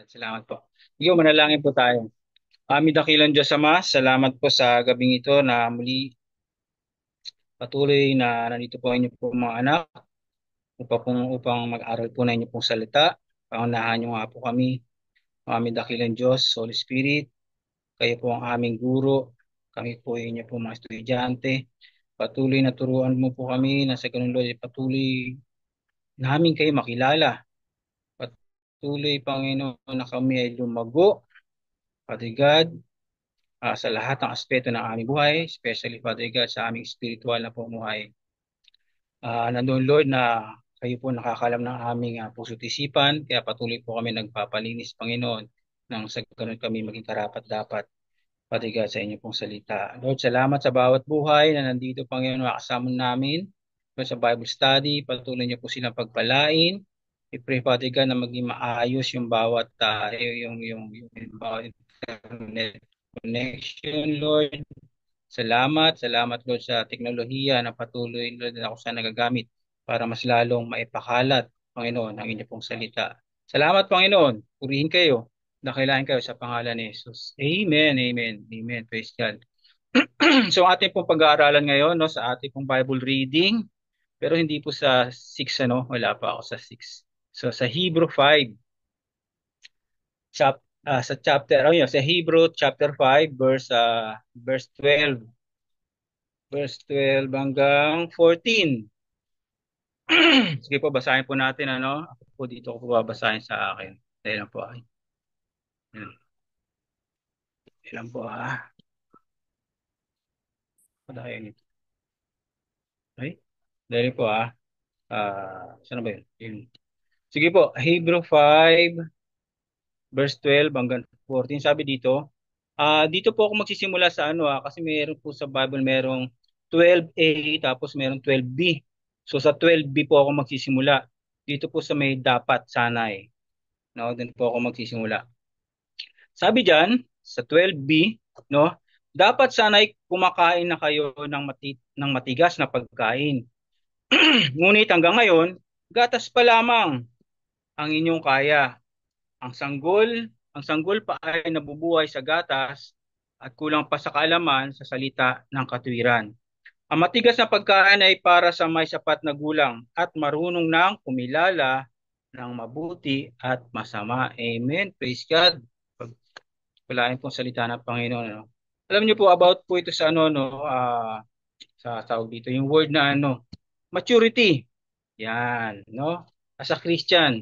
Salamat po. Sige, manalangin po tayo. Aming dakilang Diyos Ama, salamat po sa gabing ito na muli patuloy na nandito po ang inyo po mga anak upang mag-aral po na inyo pong salita. Pangunahan niyo nga po kami, aming dakilang Diyos, Holy Spirit, kayo po ang aming guro, kami po inyo po mga estudyante. Patuloy na turuan mo po kami na sa ganun Lord, patuloy namin kayo makilala. Patuloy, Panginoon, na kami ay lumago, Father God, sa lahat ng aspeto ng aming buhay, especially Father God sa aming spiritual na pumuhay. Nandoon Lord na kayo po nakakalam ng aming puso't isipan, kaya patuloy po kami nagpapalinis Panginoon nang sa ganun kami maging karapat-dapat Father God sa inyo pong salita. Lord, salamat sa bawat buhay na nandito Panginoon makasama namin. Lord, sa Bible study, patuloy niyo po silang pagpalain. I pray Father God na maging maayos yung bawat yung bawat internet connection, Lord. Salamat Lord sa teknolohiya na patuloy Lord na ako sa nagagamit para mas lalong maipakalat, Panginoon, ang inyo pong salita. Salamat, Panginoon. Purihin kayo. Dakilain kayo sa pangalan ni Jesus. Amen, amen, amen. Praise God. So ating pong pag-aaralan ngayon no, sa ating pong Bible reading, pero hindi po sa 6, ano, wala pa ako sa 6. So sa Hebrew 5, sa chapter, ano yun, sa Hebrew chapter 5, verse 12. Verse 12 hanggang 14. Sige po, basahin po natin ano. Ako po dito ko po babasahin sa akin. Dahil lang po. Dahil lang po Padayan ito. Okay? Dahil po saan ba yun? Yun. Sige po, Hebrew 5 verse 12 hanggang 14. Sabi dito, dito po ako magsisimula sa ano kasi meron po sa Bible merong 12a tapos merong 12b. So sa 12b po ako magsisimula. Dito po sa may dapat sana eh. No, doon po ako magsisimula. Sabi diyan sa 12b, no, dapat sana'y kumakain na kayo ng matigas na pagkain. Ngunit hanggang ngayon, gatas pa lamang ang inyong kaya. Ang sanggol pa ay nabubuhay sa gatas at kulang pa sa kaalaman sa salita ng katwiran. Ang matigas na pagkain ay para sa may sapat na gulang at marunong nang kumilala ng mabuti at masama. Amen. Praise God. Pagpalain pong salita ng Panginoon. Ano. Alam niyo po about po ito sa ano no sa tawag dito yung word na ano maturity. Yan, no? As a Christian,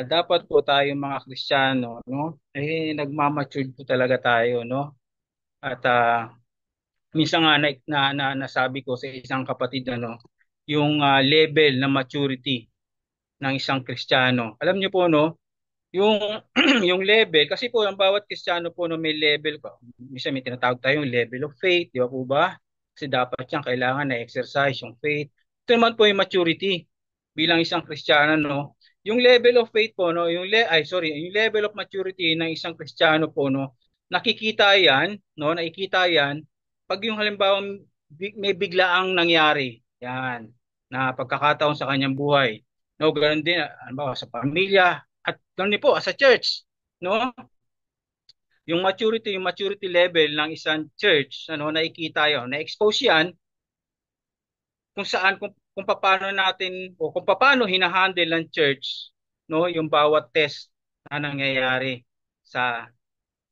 dapat po tayong mga Kristiyano, no? Nagmamature po talaga tayo, no? At minsan nga nasabi ko sa isang kapatid ano, yung level na maturity ng isang Kristiyano. Alam niyo po no, yung yung level kasi po ang bawat Kristiyano po no may level ko. Minsan may tinatawag tayong level of faith, di ba po ba? Kasi dapat yan kailangan na exercise yung faith. Ito naman po yung maturity bilang isang Kristiyano no. Yung level of faith po no, yung level of maturity ng isang Kristiyano po no, nakikita yan, no, nakikita yan pag yung halimbawa may biglaang nangyari. Yan, na pagkakataon sa kanyang buhay. No, ganoon din halimbawa sa pamilya, at ganun din po sa church, no? Yung maturity level ng isang church, ano, nakikita 'yon, na-expose 'yan kung saan kung paano natin o kung paano hinahandle ng church, no, yung bawat test na nangyayari sa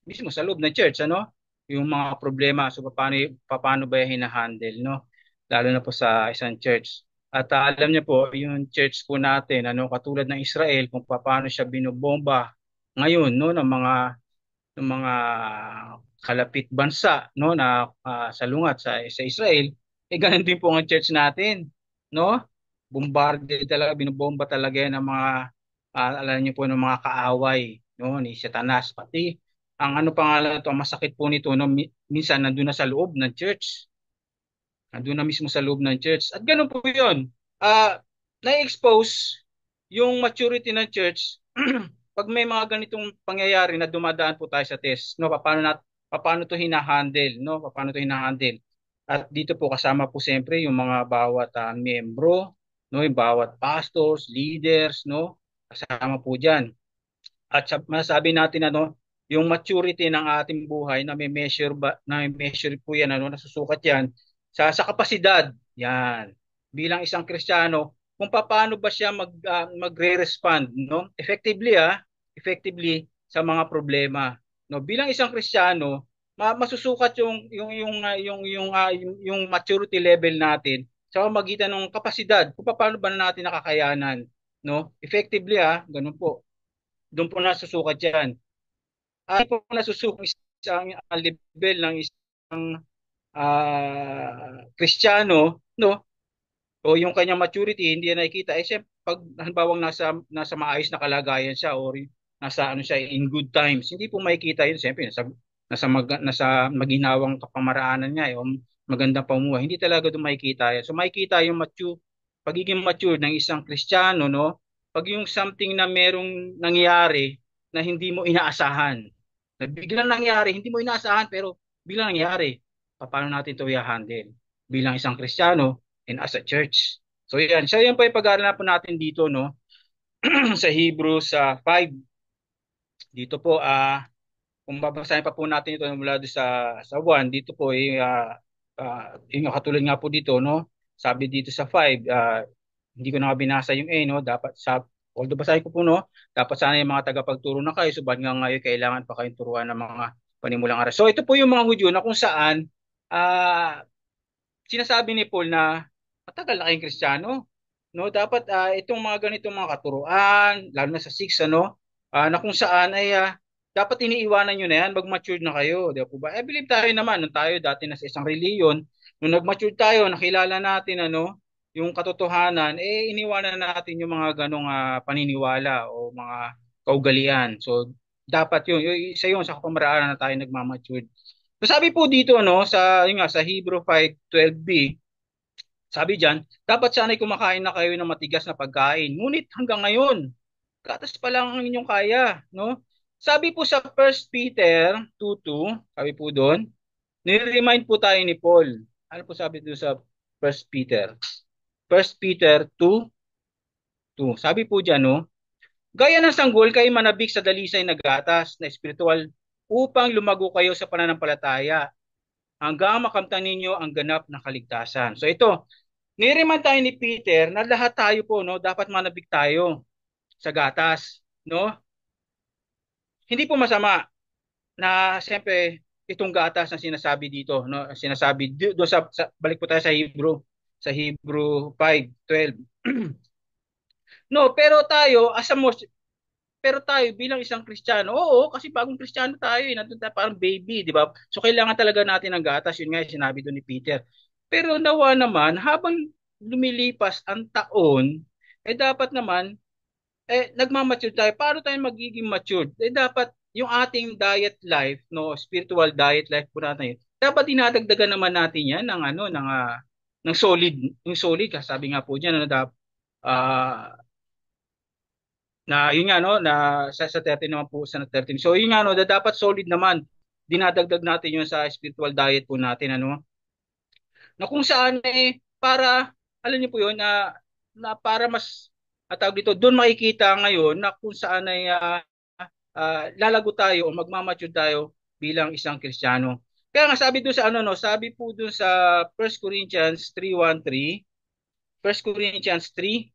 mismo sa loob ng church, ano? Yung mga problema, so paano ba yung hinahandle, no? Lalo na po sa isang church. At alam niyo po, yung church po natin, ano, katulad ng Israel, kung paano siya binobomba ngayon, no, ng mga kalapit bansa, no, na salungat sa Israel, ganun din po ang church natin, no? Bombarde talaga, binobomba talaga yan ng mga alam niyo po ng mga kaaway, no, ni Satanas pati ang ano pangalan to, ang masakit po nito no, minsan nandoon na sa loob ng church. Nandoon na mismo sa loob ng church. At ganun po 'yun. Na-expose yung maturity ng church pag may mga ganitong pangyayari na dumadaan po tayo sa test, no, paano to hinahandle, no? Paano to hinahandle? At dito po kasama po siyempre yung mga bawat miyembro, no, yung bawat pastors, leaders, no? Kasama po diyan. At masasabi natin ano, yung maturity ng ating buhay na may measure na may measure po yan ano, nasusukat yan sa kapasidad. Yan. Bilang isang Kristiyano, kung paano ba siya magre-respond no? Effectively sa mga problema. No, bilang isang Kristiyano, masusukat yung maturity level natin sa pamamagitan ng kapasidad kung paano ba natin nakakayanan, no? Effectively ganun po. Doon po nasusukat yan. Ay po nasusukat isang level ng isang Kristiyano, no? O yung kanyang maturity hindi na nakikita. Eh syempre, pag halimbawa nasa maayos na kalagayan siya or nasa ano siya in good times, hindi po makikita yun. Syempre, nasa maginhawang kapamaraanan niya, o magandang pamumuhay. Hindi talaga doon makikita yan. So makikita yung pagiging mature ng isang Kristiyano, no? Pag yung something na merong nangyari na hindi mo inaasahan. Na biglang nangyari, hindi mo inaasahan pero biglang nangyari. Paano natin ito i-handle bilang isang Kristiyano and as a church? So yan, so yan po yung pag-aaral po natin dito, no? Sa Hebrews 5. Dito po kung babasahin pa po natin ito mula doon sa 1, dito po yung katulad nga po dito, no? Sabi dito sa 5, hindi ko na binasa yung A, no? Dapat although basahin ko po, no? Dapat sana yung mga tagapagturo na kayo, subalit nga ngayon kailangan pa kayong turuan ng mga panimulang aral. So ito po yung mga Hudyo na kung saan sinasabi ni Paul na matagal na kayong Kristiyano, no? Dapat itong mga ganitong mga katuruan, lalo na sa 6 ano, na kung saan ay dapat iniiwanan nyo na yan, mag-mature na kayo, di ba po ba? I believe tayo naman, nung tayo dati na sa isang reliyon, nung nag-mature tayo, nakilala natin ano, yung katotohanan, iniwanan natin yung mga ganong paniniwala o mga kaugalian. So, dapat yung isa yun sa kapamaraanan na tayo nagmamature. So, sabi po dito no sa Hebrew 5:12b, sabi diyan, dapat sana'y kumakain na kayo ng matigas na pagkain. Ngunit hanggang ngayon, gatas pa lang ang inyong kaya, no? Sabi po sa First Peter 2:2, sabi po doon, ni-remind po tayo ni Paul. Ano po sabi doon sa First Peter? First Peter 2:2. Sabi po diyan, no? Gaya ng sanggol, kayo manabik sa dalisay na gatas na espiritual upang lumago kayo sa pananampalataya hanggang makamtan ninyo ang ganap na kaligtasan. So ito, niriman tayo ni Peter na lahat tayo po no, dapat manabik tayo sa gatas, no? Hindi po masama na siyempre itong gatas na sinasabi dito, no? Sinasabi do balik po tayo sa Hebrew 5:12. No, pero tayo bilang isang Kristiyano, oo, kasi bagong Kristiyano tayo, nandun tayo parang baby, di ba? So kailangan talaga natin ng gatas, yun nga yung sinabi doon ni Peter. Pero nawa naman, habang lumilipas ang taon, dapat naman, nagmamature tayo. Paano tayo magiging matured? Dapat yung ating diet life, no, spiritual diet life po natin, dapat dinadagdagan naman natin yan ng ano, ng solid, yung solid, sabi nga po diyan, ano, ah, na yun nga no na sa 13 naman po sa 13. So yun nga no dapat solid naman dinadagdag natin yun sa spiritual diet po natin ano na kung saan para alam niyo po yun na para mas tawag dito doon makikita ngayon na kung saan ay lalago tayo o magmamature tayo bilang isang Kristiyano. Kaya nga sabi doon sa ano no sabi po doon sa 1 Corinthians 3:13, 1 Corinthians 3.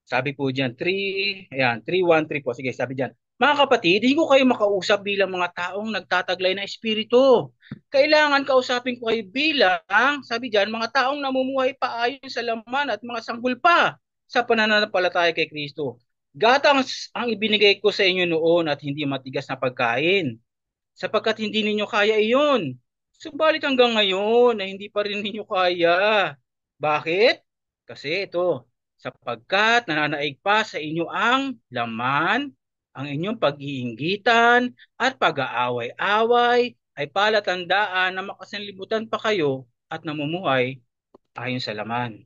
Sabi po diyan, 3:1-3 po. Sige, sabi diyan. Mga kapatid, hindi ko kayo makausap bilang mga taong nagtataglay ng espiritu. Kailangan kausapin ko kayo bilang, sabi diyan, mga taong namumuhay pa ayon sa laman at mga sanggol pa sa pananampalataya kay Kristo. Gatang ang ibinigay ko sa inyo noon at hindi matigas na pagkain, sapagkat hindi ninyo kaya iyon. Subalit hanggang ngayon na hindi pa rin ninyo kaya. Bakit? Kasi ito, sapagkat nananaig pa sa inyo ang laman, ang inyong pag-iinggitan at pag-aaway-away ay palatandaan na makasanlibutan pa kayo at namumuhay ayon sa laman.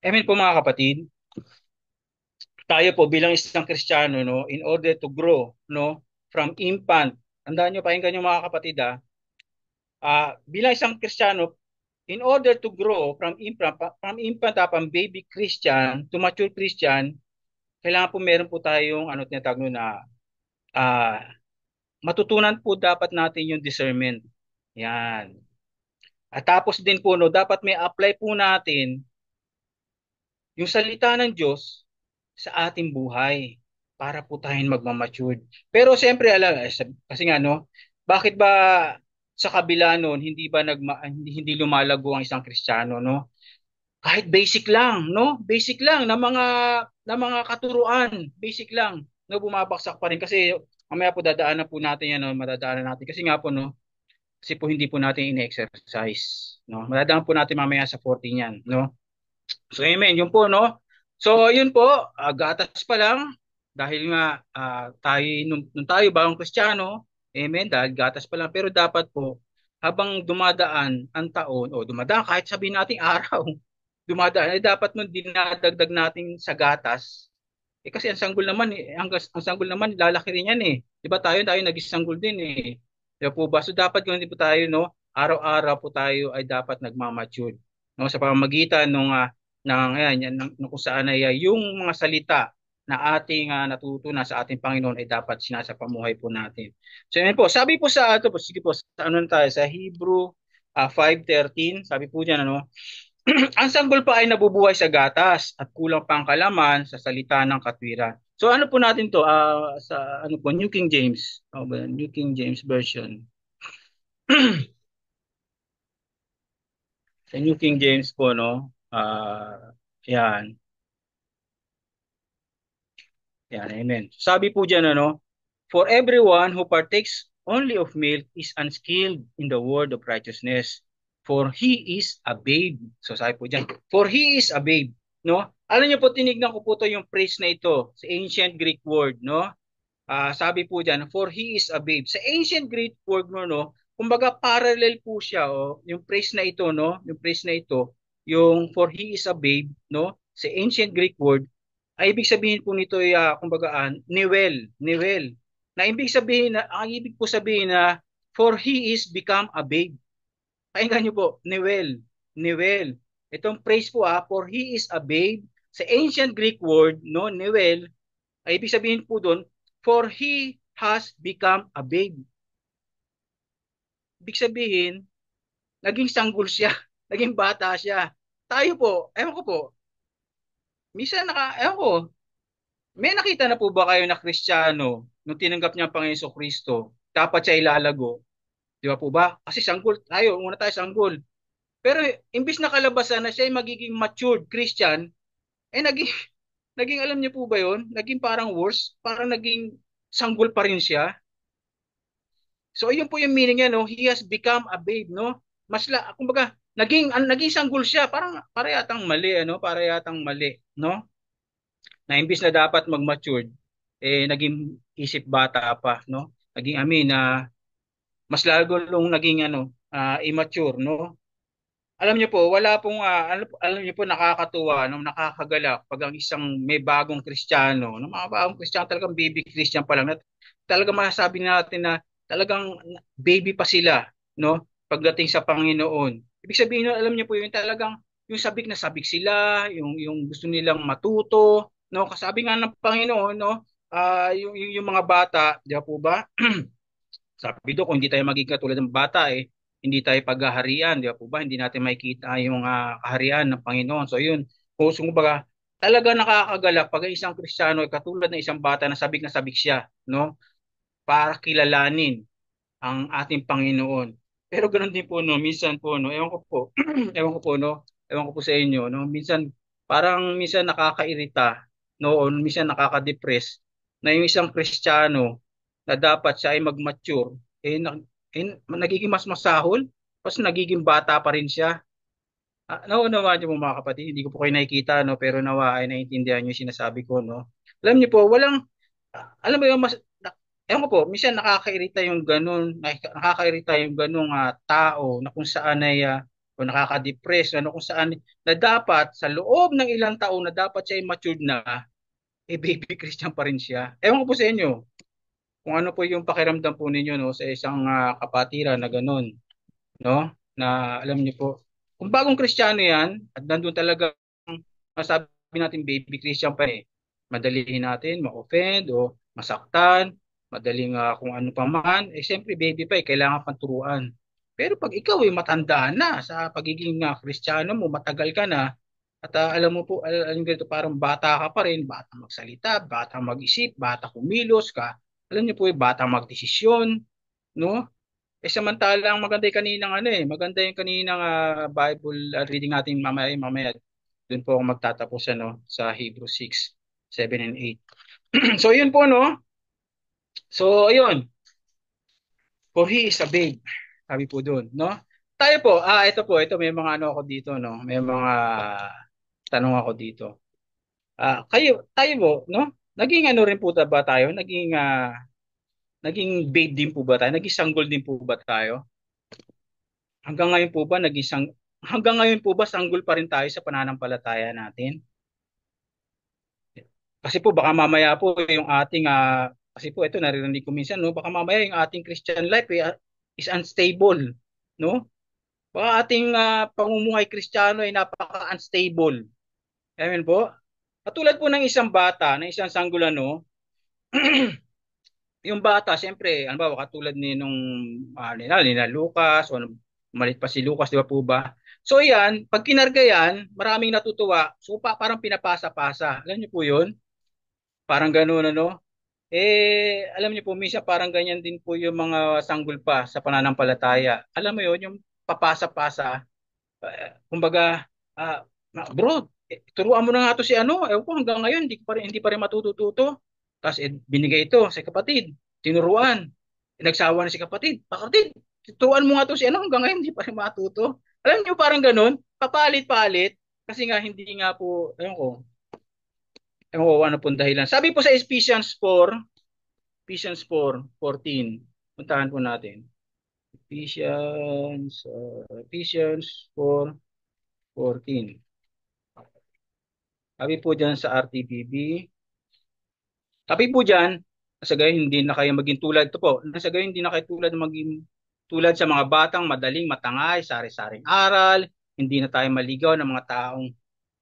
Amen po mga kapatid. Tayo po bilang isang Kristiyano no, in order to grow no, from infant. Tandaan niyo pakinggan niyo mga kapatid bilang isang Kristiyano, in order to grow from infant from baby Christian to mature Christian, kailangan po meron po tayong ano tinatawag nun na ah, matutunan po dapat natin yung discernment. Yan. At tapos din po no, dapat may apply po natin yung salita ng Diyos sa ating buhay para po tayong magmamature. Pero siyempre alam kasi nga no, bakit ba sa kabila noon hindi ba hindi lumalago ang isang Kristiyano no? Kahit basic lang, no? Basic lang na mga katuruan, basic lang, no bumabagsak pa rin kasi mamaya po dadaanan po natin yan, no? Madadaanan natin kasi nga po no, kasi po hindi po natin in-exercise, no? Madadaanan po natin mamaya sa 14 yan, no? So amen, yun po no. So yun po, gatas pa lang dahil nga tayo nung tayo bagong Kristiyano, amen, dahil gatas pa lang pero dapat po habang dumadaan ang taon o dumadaan kahit sabihin nating araw dumadaan, eh dapat nun dinadagdag natin sa gatas. Eh kasi ang sanggol naman, ang sanggol naman lalaki rin yan eh. Di ba tayo nag-isanggol din eh. Di ba po ba? So dapat ganun din po tayo, no? Araw-araw po tayo ay dapat nagmamature. No? Sa pamamagitan ng kung saan ay yung mga salita na ating natutunan sa ating Panginoon ay dapat sinasapamuhay po natin. So yan po, sabi po sa ato po, sige po, sa ano na tayo, sa Hebrew 5:13, sabi po diyan ano, ang sanggol pa ay nabubuhay sa gatas at kulang pa ang kalaman sa salita ng katwiran. So ano po natin to sa ano po New King James, New King James version. Sa New King James po no. Yan. Yan, amen. Sabi po diyan ano, for everyone who partakes only of milk is unskilled in the word of righteousness, for he is a babe. So sabi po diyan, for he is a babe, no? Alam niyo po tinignan ko po to yung phrase na ito sa ancient Greek word, no? Sabi po diyan, for he is a babe. Sa ancient Greek word mo no, kumbaga parallel po siya yung phrase na ito no, yung phrase na ito, yung for he is a babe, no? Sa ancient Greek word ay ibig sabihin po nito ay kumbaga niwel. Na ibig sabihin na ang ibig po sabihin na for he is become a babe. Pakinggan niyo po, niwel. Itong phrase po for he is a babe sa ancient Greek word no, niwel ay ibig sabihin po doon for he has become a babe. Ibig sabihin, naging sanggol siya, naging bata siya. Tayo po, ewan ko po, ewan ko, may nakita na po ba kayo na Kristiyano nung tinanggap niya ang Panginoon Kristo, dapat siya ilalago? Di ba po ba? Kasi sanggol tayo, muna tayo sanggol. Pero imbis na kalabasan na siya ay magiging matured Christian, eh naging alam niyo po ba yon? Naging parang worse, parang naging sanggol pa rin siya. So ayun po yung meaning niya no, he has become a babe no. Kumbaga naging sanggol siya, parang para yatang mali ano, para yatang mali no. Na imbis na dapat mag-matured eh naging isip bata pa no. Naging na mas lalo long naging immature no. Alam niyo po, wala pong alam niyo po nakakatuwa, no, nakakagalak pag ang isang may bagong Kristiyano, no, mga bagong Kristiyano talagang baby Christian pa lang, talagang masasabi natin na talagang baby pa sila, no, pagdating sa Panginoon. Ibig sabihin, no, alam niyo po yun, talagang yung sabik na sabik sila, yung gusto nilang matuto, no, kasabi nga ng Panginoon, no, yung mga bata, di ba po ba? Sabi do kung hindi tayo maging katulad ng bata hindi tayo paghaharian, di ba po ba? Hindi natin makikita yung kaharian ng Panginoon. So yun, kung kumbaga, talaga nakakagalak pag ang isang Kristiyano ay katulad ng isang bata na sabik siya, no? Para kilalanin ang ating Panginoon. Pero ganoon din po no, minsan po no, ewan ko po, ewan ko po no, ewan ko po sa inyo no, minsan nakakairita no, o minsan nakaka-depress na yung isang Kristiyano na dapat siya ay mag-mature nagiging mas masahol tapos nagiging bata pa rin siya. Nauunawaan niyo po mga kapatid, hindi ko po kayo nakikita no, pero nawa ay naiintindihan niyo yung sinasabi ko no. Alam niyo po, alam mo yung ewan ko po, minsan nakakairita yung ganun, nakakairita yung ganung tao na kung saan ay o nakaka-depress ano kung saan na dapat sa loob ng ilang taon na dapat siya ay matured na, baby Christian pa rin siya. Ewan ko po sa inyo kung ano po yung pakiramdam po ninyo no sa isang kapatiran na ganun, no? Na alam niyo po. Kung bagong Kristiyano yan, at nandun talaga, masabi natin baby Christian pa eh, madalihin natin ma-offend o masaktan, madaling kung ano pa man, eh siyempre baby pa eh, kailangan pang turuan. Pero pag ikaw ay matanda na sa pagiging Kristiyano mo, matagal ka na, at alam mo po, alam ganito, parang bata ka pa rin, bata magsalita, bata mag-isip, bata kumilos ka, alam niyo po, bata magdesisyon, no? Eh samantalang maganda yung kaninang ano eh, maganda yung kaninang Bible reading natin mamaya. Doon po ako magtatapos ano sa Hebrews 6, 7 and 8. So yun po no. So ayun, for he is a babe. Sabi po doon, no? Tayo po, ito may mga ano ako dito no, may mga tanong ako dito. Tayo po, no? Naging ano rin po ba tayo? Naging babe din po ba tayo? Naging sanggol din po ba tayo? Hanggang ngayon po ba hanggang ngayon po ba sanggol pa rin tayo sa pananampalataya natin? Kasi po baka mamaya po yung ating kasi po ito naririnig ko minsan no, baka mamaya yung ating Christian life is unstable, no? Baka ating pamumuhay Kristiyano ay napaka-unstable. Amen po. Katulad po ng isang bata, ng isang sanggol ano, yung bata, siyempre, ano ba, katulad ni nung nila Lucas, o malit pa si Lucas, di ba po ba? So yan, pag kinarga yan, maraming natutuwa. So parang pinapasa-pasa. Alam niyo po yun? Parang gano'n, ano? Alam niyo po, minsan parang ganyan din po yung mga sanggol pa sa pananampalataya. Alam mo yun, yung papasa-pasa. Kumbaga, bro, turuan mo na nga to si ano, ewan ko hanggang ngayon, hindi pa rin matututo. Tapos binigay ito sa kapatid, tinuruan. Nagsawa na si kapatid, kapatid, turuan mo nga to si ano, hanggang ngayon hindi pa rin matuto. Alam niyo, parang ganun, papalit-palit, kasi nga hindi nga po, ewan ko ano pong dahilan. Sabi po sa Ephesians 4:14, puntahan po natin. Ephesians 4:14. Sabi po dyan sa RTPB, sabi po dyan, nasa gayon hindi na kayo maging tulad, ito po, nasa gayon hindi na kayo maging tulad sa mga batang madaling matangay, sari-saring aral, hindi na tayo maligaw ng mga taong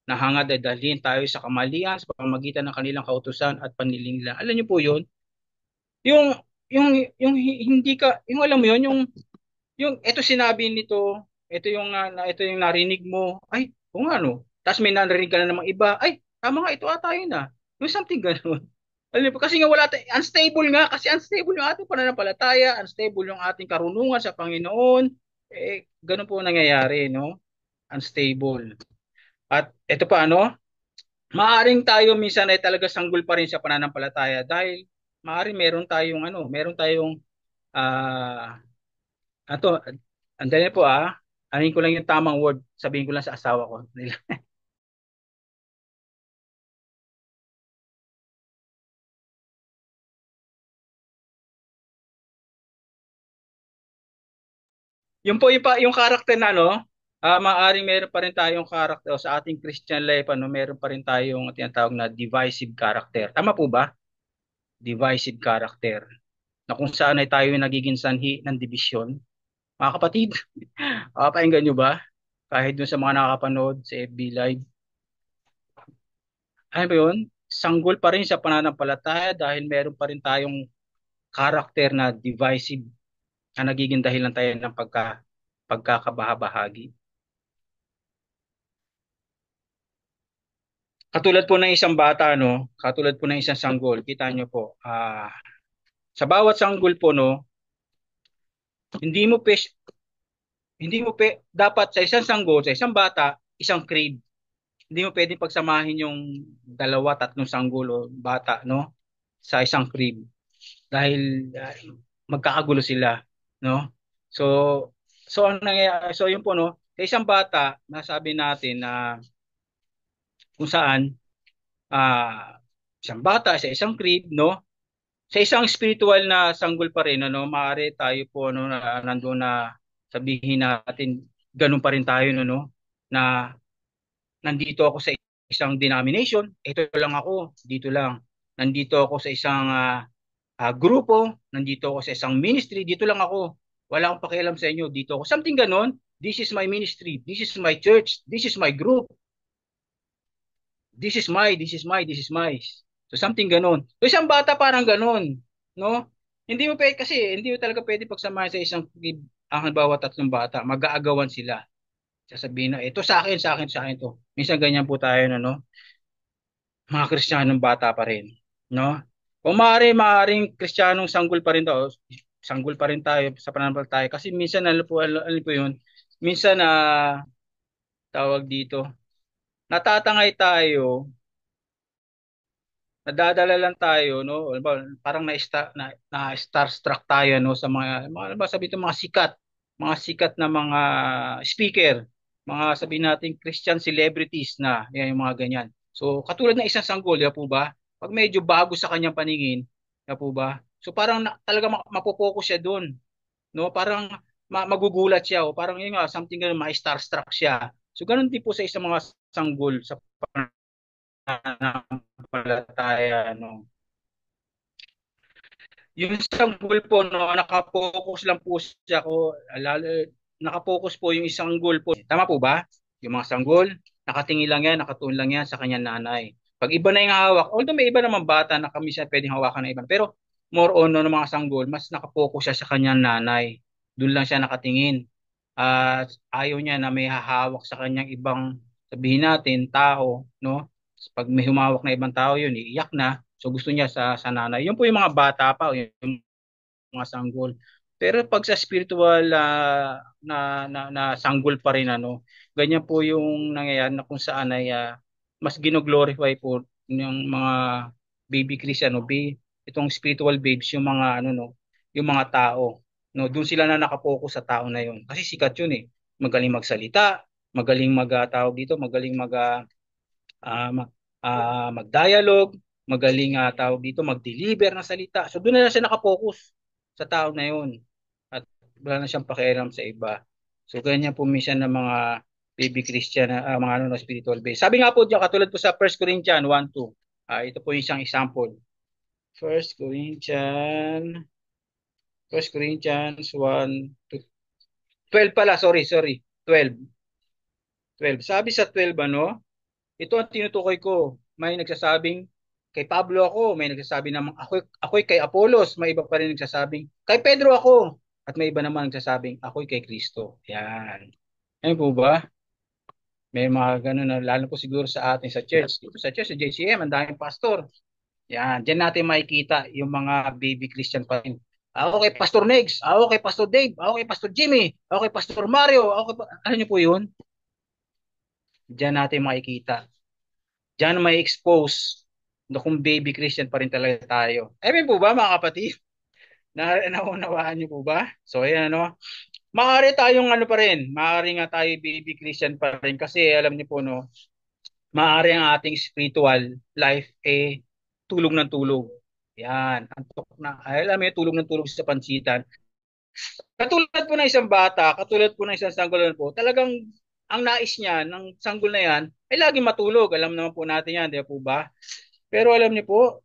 nahangad ay dalhin tayo sa kamalian sa pamamagitan ng kanilang kautusan at panlilinglan. Alam niyo po yun? Yung, hindi ka, yung alam mo yun, yung ito sinabi nito, ito yung narinig mo, ay, kung ano. Tapos may narinig ka na namang iba, ay, tama nga, ito ata yun ah. Yung something ganun. Alam mo, kasi nga unstable nga, kasi unstable yung ating pananampalataya, unstable yung ating karunungan sa Panginoon. Ganun po nangyayari, no? Unstable. At ito pa, ano? Maaring tayo minsan ay talaga sanggol pa rin sa pananampalataya dahil maaring meron tayong ah ato, andyan po anin ko lang yung tamang word, sabihin ko lang sa asawa ko. Yung po yung character na maaring meron pa rin tayong character o sa ating Christian life meron pa rin tayong tinatawag na divisive character. Tama po ba? Divisive character. Na kung saan ay tayo yung nagiging sanhi ng division. Mga kapatid, pakinggan nyo ba? Kahit dun sa mga nakakapanood sa FB Live. Ano ba yun? Sanggol pa rin sa pananampalataya dahil meron pa rin tayong character na divisive na nagiging dahilan tayo ng pagkakabahabahagi. Katulad po ng isang bata, no? Katulad po ng isang sanggol, kita nyo po, sa bawat sanggol po, no, hindi mo pe, dapat sa isang sanggol, sa isang bata, isang crib. Hindi mo pwedeng pagsamahin yung dalawa, tatlong sanggol o bata, no? Sa isang crib. Dahil magkakagulo sila, no? So, ang nangyayari, so yun po, no? Sa isang bata, nasabi natin na kung saan, isang bata, sa isang crib, no? Sa isang spiritual na sanggol pa rin, ano, maaari tayo po, ano, na nandoon na sabihin natin, ganun pa rin tayo, no? Na nandito ako sa isang denomination, ito lang ako, dito lang. Nandito ako sa isang grupo, nandito ako sa isang ministry, dito lang ako. Wala akong pakialam sa inyo, dito ako. Something ganon. This is my ministry. This is my church. This is my group. This is my. So something ganun. So isang bata parang ganun, no? Hindi mo pwede kasi hindi mo talaga pwede pagsamahin sa isang ang halimbawa tatlong bata, mag-aagawan sila. Sasabihin na ito sa akin to. Minsan ganyan po tayo no, mga Kristiyanong bata pa rin, no? Kung maaring Kristiyanong sanggol pa rin daw, sanggol pa rin tayo sa pananampalataya kasi minsan ano po yun, minsan na tawag dito, natatangay tayo, nadadala lang tayo, no? Alam ba, parang na starstruck tayo no sa mga ano ba sabi ito, mga sikat na mga speaker, mga sabihin natin Christian celebrities na, yan yung mga ganyan. So katulad ng isang sanggol, ya po ba? Pag medyo bago sa kanyang paningin, ya po ba? So parang talaga mapopokus siya doon, no? Parang magugulat siya o parang yun nga something ganun, ma-starstruck siya. So ganun din po sa isang mga sanggol sa pananampalataya, no? Yung sanggol po, no, nakapokus lang po siya ko, nakapokus po yung isang sanggol po. Tama po ba? Yung mga sanggol, nakatingin lang yan, nakatuon lang yan sa kanyang nanay. Pag iba na yung hawak, although may iba naman bata na kami siya pwedeng hawakan ng iba, pero more on no, ng mga sanggol, mas nakapokus siya sa kanyang nanay. Doon lang siya nakatingin. At ayaw niya na may hahawak sa kanyang ibang, sabihin natin, tao, no? Pag may humawak na ibang tao yun, iiyak na. So gusto niya sa nanay. Yun po yung mga bata pa, yung mga sanggol. Pero pag sa spiritual na sanggol pa rin ano, ganyan po yung nangyayari na kung saan ay mas gino-glorify po yung mga baby Christian no, itong spiritual babes yung mga ano no, yung mga tao no, doon sila na nakapokus sa tao na yun. Kasi sikat yun eh. Magaling magsalita, magaling tawag dito, magaling mag-dialogue, magaling tawag dito, mag-deliver ng salita. So doon na lang siya nakapokus sa tao na yun. At wala na siyang pakialam sa iba. So ganyan po minsan ng mga baby Christian, mga ano, na spiritual base. Sabi nga po diyan, katulad po sa 1 Corinthians 1:2. Ito po yung isang example. 1 Corinthians, 1 Corinthians 1, 12 pala, sorry, 12. 12. Sabi sa 12, ano, ito ang tinutukoy ko. May nagsasabing kay Pablo ako, may nagsasabi naman ako'y kay Apolos, may iba pa rin nagsasabing kay Pedro ako, at may iba naman nagsasabing ako'y kay Kristo. Yan. Ano po ba? May mga ganun na lalo po siguro sa atin sa church. Dito sa church, sa JCM, ang daming pastor. Yan. Diyan natin makikita yung mga baby Christian pa rin. Ako kay Pastor Negs, ako kay Pastor Dave, ako kay Pastor Jimmy, ako kay Pastor Mario, ano niyo po yun? Diyan natin makikita. Diyan may expose na kung baby Christian pa rin talaga tayo. Amen po ba mga kapatid? Naunawaan niyo po ba? So ayan ano, maaari tayong ano pa rin, maaari nga tayo baby Christian pa rin kasi alam niyo po no, maaari ang ating spiritual life tulog ng tulog. Yan, antok na. Ay, alam mo yung tulog ng tulog sa pansitan. Katulad po ng isang bata, katulad po ng isang sanggulan po, talagang ang nais niya ng sanggol na yan ay lagi matulog. Alam naman po natin yan, di po ba? Pero alam niyo po,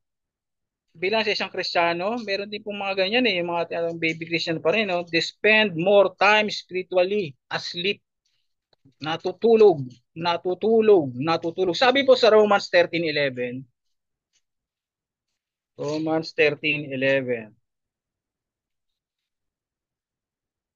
bilang sa isang Kristiyano, meron din pong mga ganyan eh, yung mga baby Christian pa rin, no? They spend more time spiritually, asleep, natutulog. Sabi po sa Romans 13:11, Romans 13:11.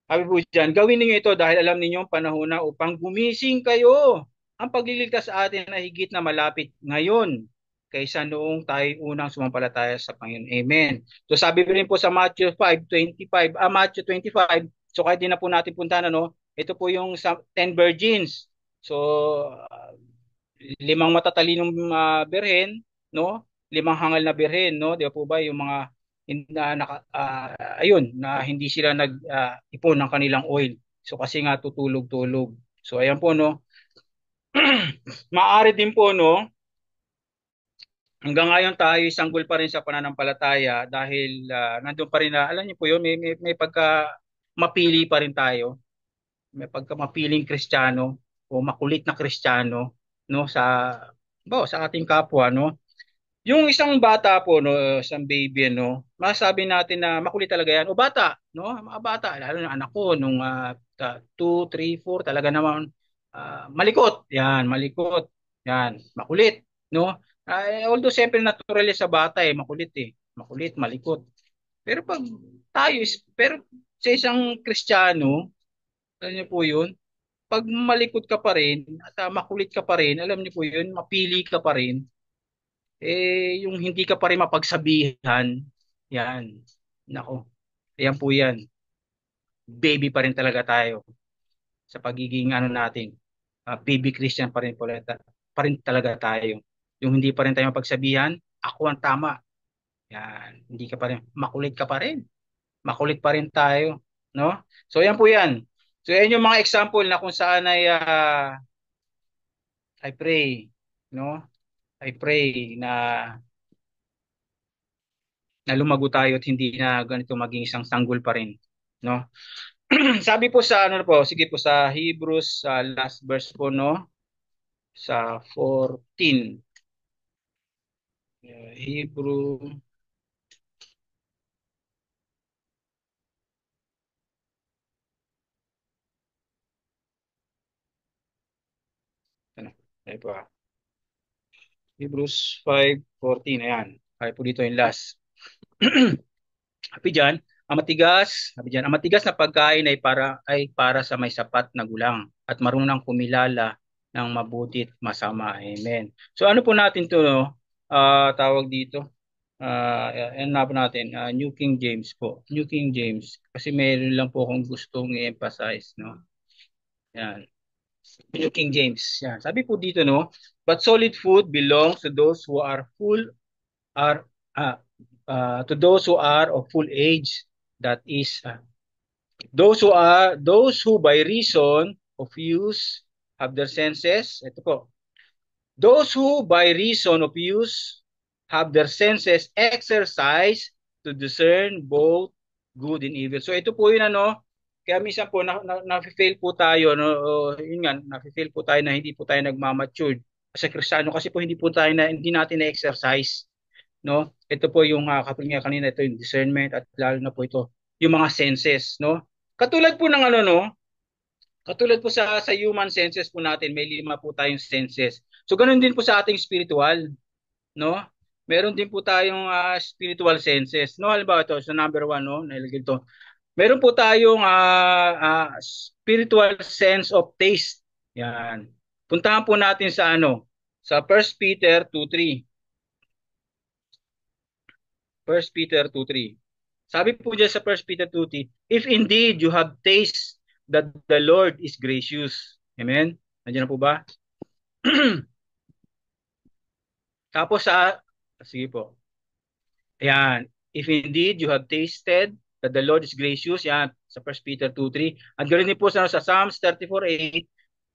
Sabi po dyan, gawin ninyo ito dahil alam ninyo ang panahon na upang gumising kayo. Ang pagliligtas sa atin na higit na malapit ngayon kaysa noong tayo unang sumampalataya sa Panginoon. Amen. So sabi rin po sa Matthew 5:25, Matthew 25, so kahit din na po natin puntahan, ano, ito po yung 10 virgins. So, limang matatalinong birhen, no? Limang hangal na birhen, no? Di ba po ba yung mga ayun na hindi sila nag-ipon ng kanilang oil. So kasi nga tutulog-tulog. So ayan po no. Maaari din po no, hanggang ngayon tayo sanggol pa rin sa pananampalataya dahil nandun pa rin na alam niyo po yun, may pagka mapili pa rin tayo. May pagka mapiling Kristiyano o makulit na Kristiyano no sa sa ating kapwa no. Yung isang bata po, no, isang baby, no, masabi natin na makulit talaga yan. O bata, no, mga bata, lalo na anak ko, nung 2, 3, 4, talaga naman, malikot. Yan, malikot. Yan, makulit, no. Although siyempre natural yan sa bata makulit Makulit, malikot. Pero pag pero sa isang Kristiyano, alam niyo po yun, pag malikot ka pa rin, at makulit ka pa rin, alam niyo po yun, mapili ka pa rin, yung hindi ka pa rin mapagsabihan, yan, nako, yan po yan. Baby pa rin talaga tayo sa pagiging ano natin, baby Christian pa rin talaga tayo. Yung hindi pa rin tayo mapagsabihan, ako ang tama. Yan, hindi ka pa rin, makulit ka pa rin. Makulit pa rin tayo, no? So yan po yan. So yan yung mga example na kung saan I pray, no? I pray na lumago tayo at hindi na ganito maging isang sanggol pa rin, no? Sabi po sa ano po, sige po sa Hebrews last verse po, no? Sa 14. Hebrew, ano? Ay po. Hebrews 5:14, ayan. Ay po dito yung last. Happy dyan, ang matigas na pagkain ay para sa may sapat na gulang at marunang kumilala ng mabuti at masama. Amen. So ano po natin to, no? Tawag dito. Ano na po natin? New King James po. New King James. Kasi meron lang po akong gustong i-emphasize, no? Yan. New King James. Yan. Sabi po dito, no? But solid food belongs to those who are to those who are of full age, that is those who by reason of use have their senses, ito po, those who by reason of use have their senses exercised to discern both good and evil. So ito po yun, ano, kaya minsan po na-fail po tayo, no, yun nga, na-fail po tayo na hindi po tayo nagmamature sa Kristiyano kasi po hindi natin na-exercise, no? Ito po yung katulad nga kanina, ito yung discernment at lalo na po ito yung mga senses, no? Katulad po ng ano, no? Katulad po sa human senses po natin, may 5 po tayong senses. So ganun din po sa ating spiritual, no? Meron din po tayong spiritual senses, no? Halimbawa ito sa number 1, no? Nilagay ito. Meron po tayong spiritual sense of taste. Yan. Puntahan po natin sa ano? Sa First Peter 2:3. First Peter 2:3. Sabi po dyan sa First Peter 2:3, if indeed you have taste that the Lord is gracious. Amen? Nandiyan na po ba? Tapos sige po. Ayan. If indeed you have tasted that the Lord is gracious, yan, sa First Peter 2:3. At ganoon din po sa Psalms 34:8,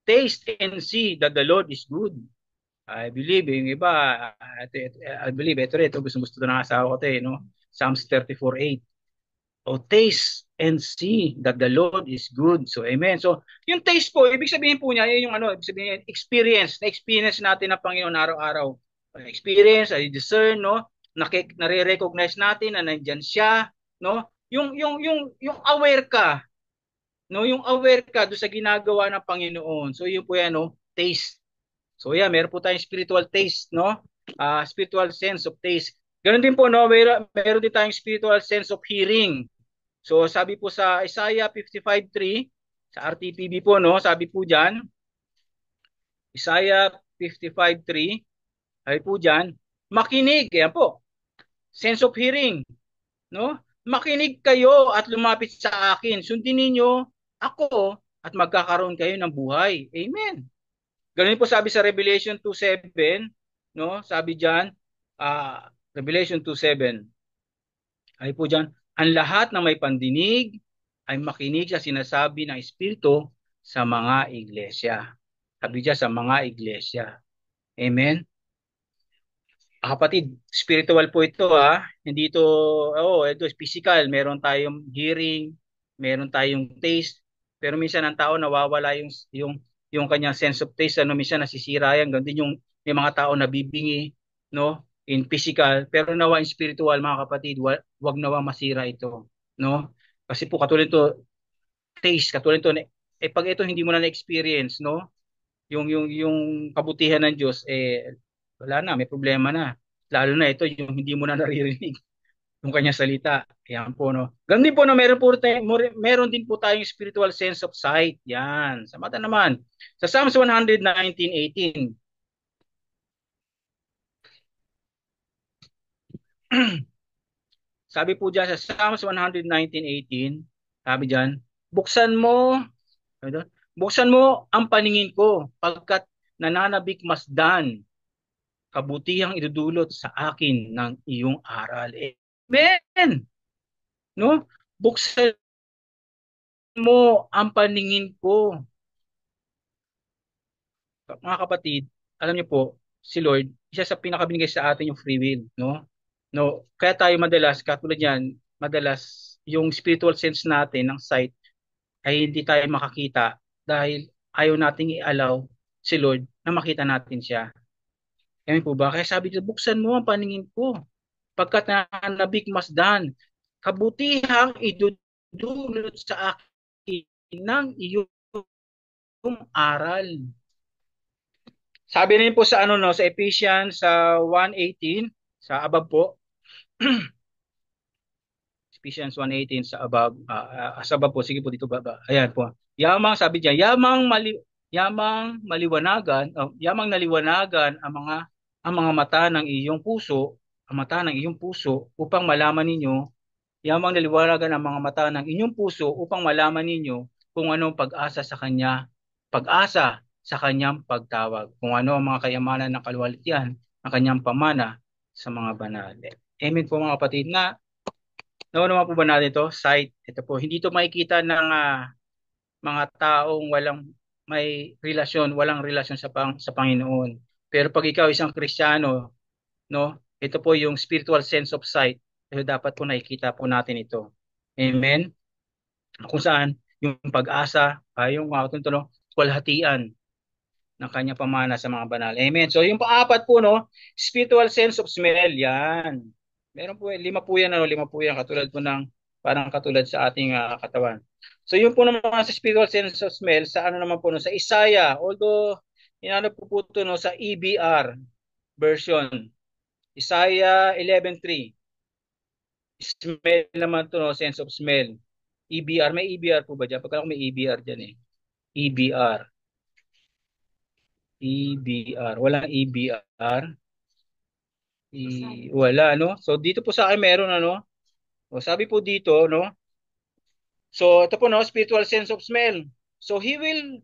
taste and see that the Lord is good. I believe, yung iba, I believe, ito, gusto ng asawa ko ito, no? Psalms 34:8. O taste and see that the Lord is good. So, amen. So, yung taste po, ibig sabihin po niya, yun yung ano, ibig sabihin, na-experience natin ng Panginoon araw-araw. Experience, I discern, no? Nare-recognize natin na nandyan siya, no? Yung aware ka, no? Yung aware ka do sa ginagawa ng Panginoon. So, yun po yan, no? Taste. So, yeah, meron po tayong spiritual taste, no? Spiritual sense of taste. Ganon din po, no? Meron din tayong spiritual sense of hearing. So sabi po sa Isaiah 55:3 sa RTPB po, no, sabi po diyan, Isaiah 55:3, ay po diyan, makinig, yan po. Sense of hearing, no? Makinig kayo at lumapit sa akin. Sundin ninyo ako at magkakaroon kayo ng buhay. Amen. Ganun po sabi sa Revelation 2:7, no? Sabi diyan, Revelation 2:7. Ay po diyan, ang lahat ng may pandinig ay makinig sa sinasabi ng Espiritu sa mga iglesia. Sabi diyan, sa mga iglesia. Amen? Kapatid, spiritual po ito ha. Hindi ito, ito is physical. Meron tayong hearing, meron tayong taste. Pero minsan ang tao nawawala yung kanyang sense of taste. Ano, minsan nasisira yan. Ganun din yung may mga tao nabibingi, no? in physical, pero nawa in spiritual, mga kapatid, wag nawa masira ito, no? Kasi po katulad ito, taste, katulad ito, pag ito hindi mo na na-experience, no? Yung kabutihan ng Diyos, wala na, may problema na. Lalo na ito, yung hindi mo na naririnig yung kanya salita. Yan po, no? Ganun din po, no? Meron din po tayong spiritual sense of sight. Yan. Sa mata naman. Sa Psalms 119:18, sabi po dyan sa Psalms 119:18, sabi dyan, buksan mo, ano doon? Buksan mo ang paningin ko pagkat nananabik masdan kabutihang idudulot sa akin ng iyong aral. Amen! No? Buksan mo ang paningin ko. Mga kapatid, alam niyo po, si Lord, isa sa pinakabinigay sa atin yung free will, no? No, kaya tayo madalas, katulad yan, madalas yung spiritual sense natin ng sight ay hindi tayo makakita dahil ayaw nating i-allow si Lord na makita natin siya. Amen po ba? Kaya sabi dito, buksan mo ang paningin ko pagkat nananabik masdan, kabutihang idudulot sa akin ng iyong aral. Sabi rin po sa ano no sa Ephesians sa 1:18 sa above po. Ephesians 1:18 sa above sa above po sige po dito baba. Ayan po. Yamang sabi diyan, yamang maliwanagan, yamang naliwanagan ang mga mata ng iyong puso, ang mata ng iyong puso upang malaman ninyo, yamang naliwanagan ang mga mata ng inyong puso upang malaman ninyo kung anong pag-asa sa kanyang pagtawag, kung ano ang mga kayamanan ng kaluwalhatian ng kanyang pamana sa mga banal. Amen po mga kapatid na nawa naman po ba natin ito? Sight, ito po. Hindi ito makikita ng mga taong walang relasyon sa Panginoon. Pero pag ikaw isang Kristiyano, no, ito po yung spiritual sense of sight. Pero dapat po nakikita po natin ito. Amen? Kung saan yung pag-asa, yung mga tuntuno, walhatian ng kanya pamana sa mga banal. Amen. So yung pang-apat po, no, spiritual sense of smell, yan. Meron po, lima po yan, katulad po ng, parang katulad sa ating katawan. So yung po naman sa spiritual sense of smell, sa ano naman po, no, sa Isaiah, although, inano po ito, no, sa EBR version, Isaiah 11:3, smell naman to, no, sense of smell. EBR, may EBR po ba dyan? Pagka may EBR dyan eh. EBR. EBR. Walang EBR. Wala, no? So, dito po sa akin meron, ano? O, sabi po dito, no? So, ito po, no? Spiritual sense of smell. So, will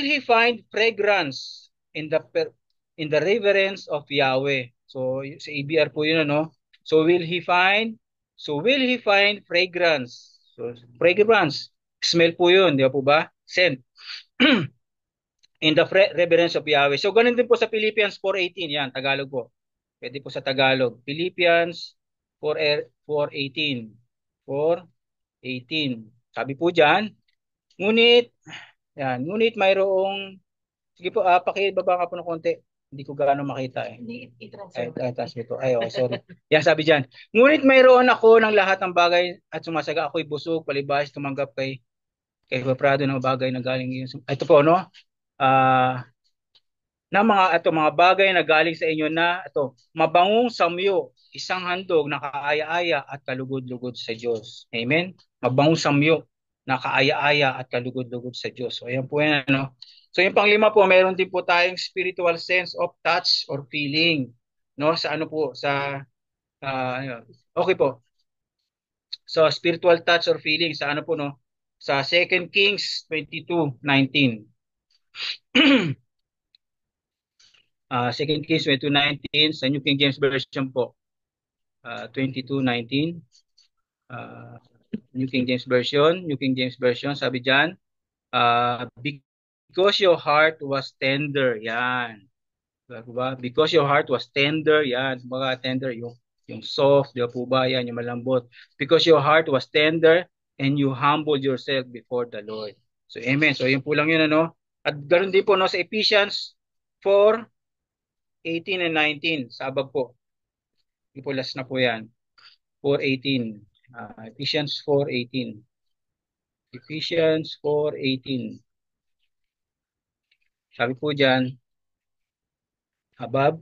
he find fragrance in the reverence of Yahweh. So, sa EBR po yun, ano? So, will he find fragrance. So, fragrance. Smell po yun, di ba po ba? Scent. In the reverence of Yahweh. So, ganun din po sa Philippians 4:18. Yan, Tagalog po. Pwede po sa Tagalog. Philippians 4:18. 4:18. Sabi po dyan, ngunit mayroong, sige po, pakibaba ka po ng konti. Hindi ko gaano makita eh. Hindi, i-transfer. Taas ito. Oh, sorry. Yan, sabi dyan, ngunit mayroon ako ng lahat ng bagay at sumasaga ako'y busog, palibhas, tumanggap kay Epaprado ng bagay na galing yun. Ito po, no? Na mga bagay na galing sa inyo na mabangong samyo, isang handog na kaaya-aya at kalugod-lugod sa Diyos. Amen? Mabangong samyo na kaaya-aya at kalugod-lugod sa Diyos. So ayan po yan, no? So yung panglima po, meron din po tayong spiritual sense of touch or feeling, no? Sa ano po, okay po. So spiritual touch or feeling sa ano po, no? Sa 2 Kings 22:19. 2 Kings 22:19 sa New King James Version po. 22:19. New King James Version, sabi diyan, because your heart was tender. Yan. Diba? Because your heart was tender. Yan. Mga tender, yung soft, di po ba? Yan, yung malambot. Because your heart was tender and you humbled yourself before the Lord. So, amen. So, yun po lang yun, ano? At ganoon din po, no, sa Ephesians 4, 18 and 19. Sabag po. Ipulas na po yan. 4:18. Ephesians 4:18. Ephesians 4:18. Sabi po dyan, above,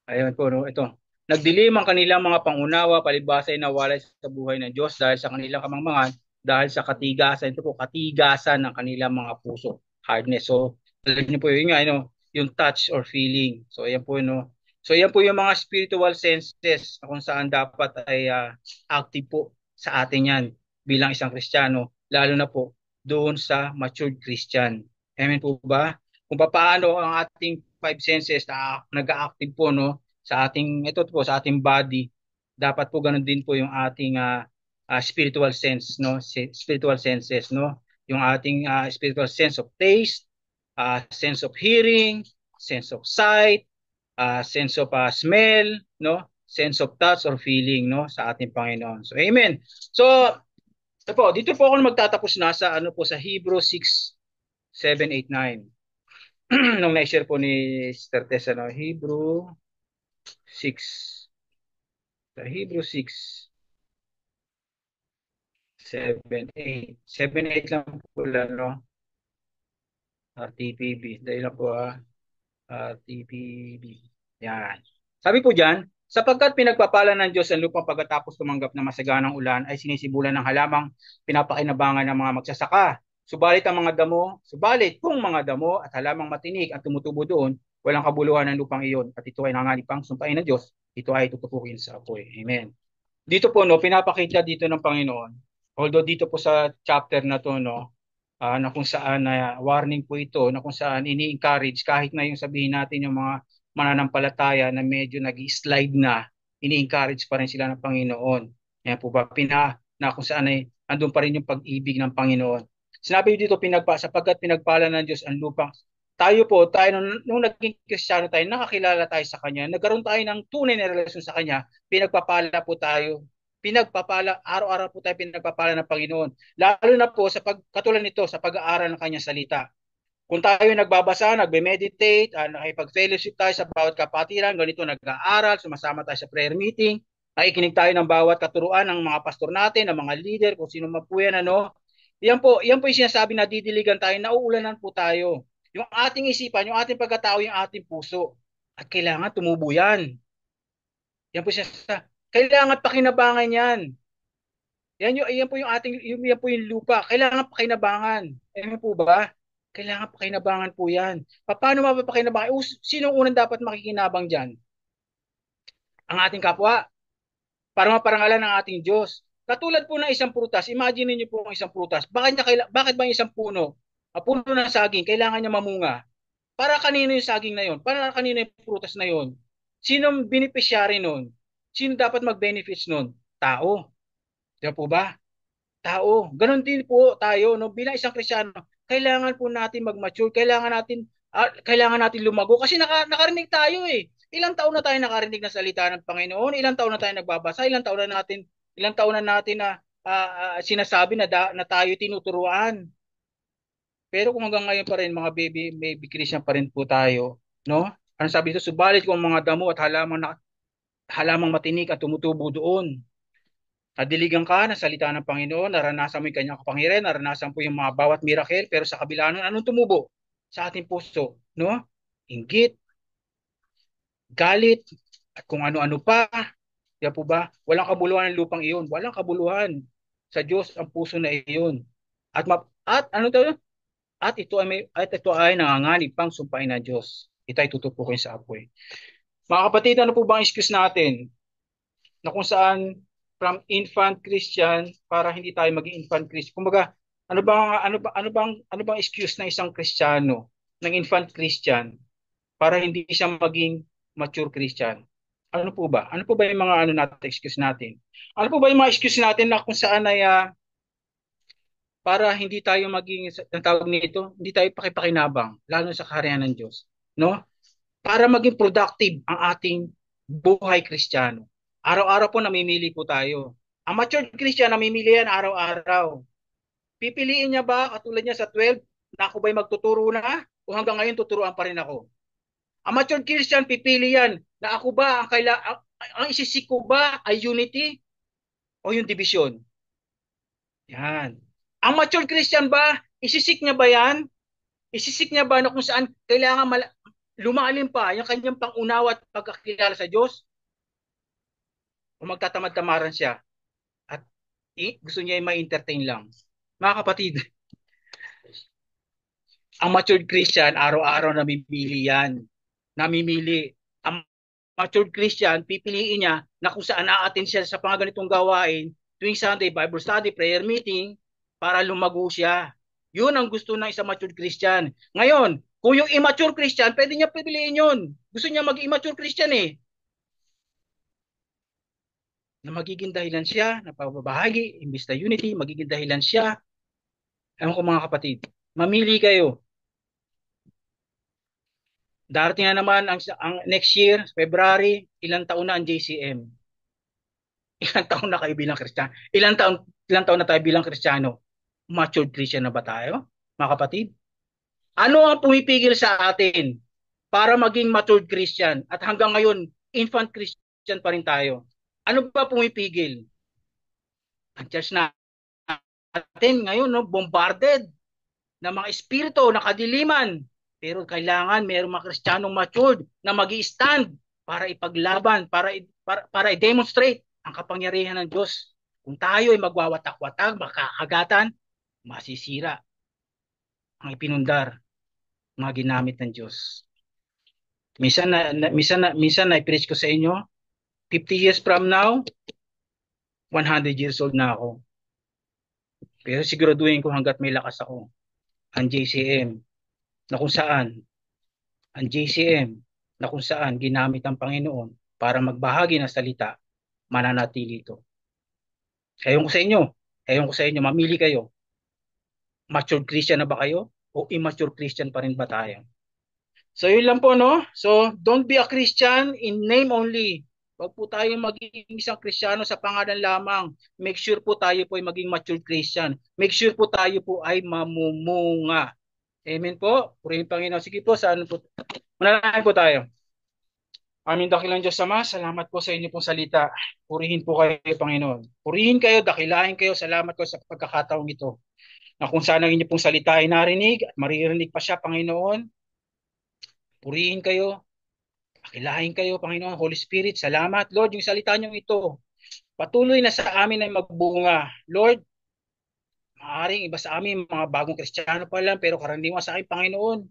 ayun po, no, ito. Nagdilim ang kanilang mga pangunawa, palibasa ay nawalay sa buhay ng Diyos dahil sa kanilang kamangmangan, dahil sa katigasan, ito po, katigasan ng kanilang mga puso, hardness. So, alam niyo po yun nga, yung touch or feeling. So, ayan po, no. So, ayan po yung mga spiritual senses na kung saan dapat ay active po sa atin yan bilang isang Kristiyano, lalo na po doon sa matured Christian. Amen po ba? Kung paano ang ating five senses na nag-active po, no, sa ating ito po sa ating body, dapat po ganun din po yung ating spiritual sense, no, spiritual senses, no, yung ating spiritual sense of taste, sense of hearing, sense of sight, sense of smell, no, sense of touch or feeling, no, sa ating Panginoon. So amen. So ito po, dito po ako magtatapos na sa ano po sa Hebrews 6:7, 8, 9. Nung na-share po ni Sister Tessa, no, Hebrew 6, 7, 8. 7, 8 lang po lang, no? RTPB. Dahil lang po, RTPB. Yan. Sabi po dyan, sapagkat pinagpapala ng Diyos ang lupang pagkatapos tumanggap ng masaganang ulan ay sinisibulan ng halamang pinapakinabangan ng mga magsasaka. Subalit kung mga damo at halamang matinik ang tumutubo doon, walang kabuluhan ng lupang iyon at ito ay nanganib pang sumpain ng Diyos, ito ay tutupukin sa apoy. Amen. Dito po, no, pinapakita dito ng Panginoon, although dito po sa chapter na to, no, na kung saan na warning po ito, na kung saan ini-encourage kahit na yung sabihin natin yung mga mananampalataya na medyo nag-slide na, ini-encourage pa rin sila ng Panginoon. Yan po ba, na kung saan ay andun pa rin yung pag-ibig ng Panginoon. Sinabi dito, sapagkat pinagpala ng Diyos ang lupang. Tayo nung naging Kristiyano tayo, nakakilala tayo sa Kanya, nagkaroon tayo ng tunay na relasyon sa Kanya, pinagpapala po tayo. Araw-araw po tayo pinagpapala ng Panginoon. Lalo na po katulad nito sa pag-aaral ng Kanyang salita. Kung tayo nagbabasa, nagbe-meditate, nakipag-fellowship tayo sa bawat kapatiran, ganito nag-aaral, sumasama tayo sa prayer meeting, nakikinig tayo ng bawat katuruan ng mga pastor natin, ng mga leader, kung sino man po yan, ano. Yan po yung sinasabi na didiligan tayo, nauulanan po tayo. Yung ating isipan, yung ating pagkatao, yung ating puso. At kailangan tumubo yan. Yan po sinasabi. Kailangan pakinabangan yan. Yan po yung yan po yung lupa. Kailangan pakinabangan. Ayan po ba? Kailangan pakinabangan po yan. Paano mapapakinabangan? Sinong unang dapat makikinabang dyan? Ang ating kapwa. Para maparangalan ng ating Diyos. Katulad po ng isang prutas. Imagine niyo po ang isang prutas. Bakit ba yung isang puno? Puno ng saging, kailangan niya mamunga. Para kanino yung saging na yon? Para kanino yung prutas na yon? Sinong beneficiary nun? Sino dapat mag-benefits nun? Tao. Di po ba? Tao. Ganon din po tayo, no? Bilang isang Kristiyano, kailangan po natin mag-mature, kailangan natin lumago kasi nakarinig tayo eh. Ilang taon na tayo nakarinig ng salita ng Panginoon, ilang taon na tayo nagbabasa, ilang taon na natin na sinasabi na tayo tinuturuan. Pero kung hanggang ngayon pa rin mga baby Christian pa rin po tayo, no? Ano sabi dito? Subalit kung mga damo at halamang matinik at tumutubo doon, nadiligan ka ng salita ng Panginoon, naranasan mo yung kanyang kapangyarihan, naranasan po yung mga bawat miracle, pero sa kabila nun, anong tumubo sa ating puso? No? Inggit, galit, at kung ano-ano pa. Yan po ba? Walang kabuluhan ng lupang iyon. Walang kabuluhan sa Diyos ang puso na iyon. At ano to? At ito ay nanganganib pang sumpain ng Diyos. Ito ay tutupukin sa apoy. Mga kapatid, ano po bang excuse natin? Na kung saan from infant Christian para hindi tayo maging infant Christian. Kumbaga, ano bang excuse ng isang Kristiyano, ng infant Christian para hindi siya maging mature Christian? Ano po ba? Ano po ba yung mga excuse natin? Ano po ba yung mga excuse natin na kung saan ay para hindi tayo maging ang tawag nito, hindi tayo pakipakinabang lalo sa kaharian ng Diyos, no? Para maging productive ang ating buhay Kristiyano. Araw-araw po namimili po tayo. Ang matured Christian, namimili yan araw-araw. Pipiliin niya ba, katulad niya sa 12, na ako ba'y magtuturo na? O hanggang ngayon tuturuan pa rin ako? Ang matured Christian, pipili yan na ako ba, ang isisik ko ba ay unity o yung division? Yan. Ang matured Christian ba, isisik niya ba yan? Isisik niya ba na kung saan kailangan lumalim pa yung kanyang pangunawa at pagkakilala sa Diyos? O magtatamad-tamaran siya at gusto niya ay ma-entertain lang? Mga kapatid, ang matured Christian, araw-araw namimili yan. Namimili. Ang matured Christian, pipiliin niya na kung saan aatin siya sa mga ganitong gawain tuwing Sunday, Bible study, prayer meeting, para lumago siya. Yun ang gusto ng isang matured Christian. Ngayon, kung yung immature Christian, pwede niya pipiliin yun. Gusto niya mag-immature Christian eh. Na magiging dahilan siya, na pababahagi, imbis na unity, magiging dahilan siya. Ewan ko mga kapatid, mamili kayo. Darating na naman ang next year, February, ilang taon na ang JCM? Ilang taon na kayo bilang Kristiyano? Ilang taon na tayo bilang Kristiyano? Matured Christian na ba tayo, mga kapatid? Ano ang pumipigil sa atin para maging matured Christian? At hanggang ngayon, infant Christian pa rin tayo. Ano ba pumipigil? Ang church natin ngayon, no, bombarded ng mga espiritu na kadiliman. Pero kailangan mayroong mga Kristiyanong matured na mag-i-stand para ipaglaban, para i-demonstrate ang kapangyarihan ng Diyos. Kung tayo ay magwawatak-watak, makakagatan, masisira ang ipinundar, mga ginamit ng Diyos. Minsan na i-preach ko sa inyo, 50 years from now, 100 years old na ako. Pero siguraduhin ko hanggat may lakas ako. Ang JCM, na kung saan, ang JCM, na kung saan ginamit ng Panginoon para magbahagi ng salita, mananatili ito. Ewan ko sa inyo, mamili kayo. Matured Christian na ba kayo? O immature Christian pa rin ba tayo? So yun lang po, no? So don't be a Christian in name only. Huwag po tayo maging isang Kristiyano sa pangalan lamang. Make sure po tayo po ay maging mature Christian. Make sure po tayo po ay mamumunga. Amen po. Purihin Panginoon. Sige po, saan po? Manalangin po tayo. Aming dakilang Diyos Ama, salamat po sa inyo pong salita. Purihin po kayo, Panginoon. Purihin kayo, dakilahin kayo. Salamat ko sa pagkakataong ito. Na kung saan ang inyo pong salita ay narinig at maririnig pa siya, Panginoon. Purihin kayo, dakilahin kayo, Panginoon. Holy Spirit, salamat. Lord, yung salita nyo ito, patuloy na sa amin ay magbunga. Lord, maaaring iba sa amin, mga bagong Kristiyano pa lang, pero karaniwan sa akin, Panginoon,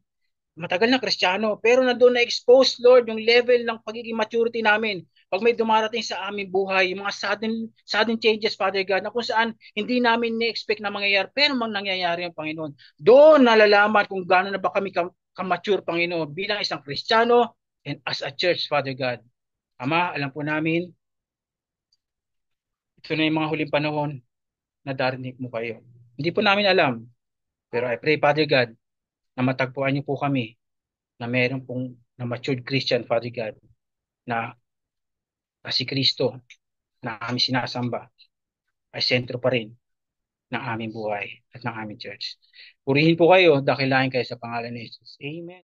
matagal na Kristiyano, pero na doon na-expose, Lord, yung level ng pagiging maturity namin. Pag may dumarating sa aming buhay, yung mga sudden changes, Father God, na kung saan hindi namin ni-expect na mangyayari, pero nangyayari ang Panginoon. Doon nalalaman kung gaano na ba kami kamature, Panginoon, bilang isang Kristiyano and as a church, Father God. Ama, alam po namin, ito na yung mga huling panahon na darinig mo kayo. Hindi po namin alam, pero I pray, Father God, na matagpuan niyo po kami na meron pong na matured Christian, Father God, na si Kristo na aming sinasamba ay sentro pa rin ng aming buhay at ng aming church. Purihin po kayo, dakilain kayo sa pangalan ni Jesus. Amen.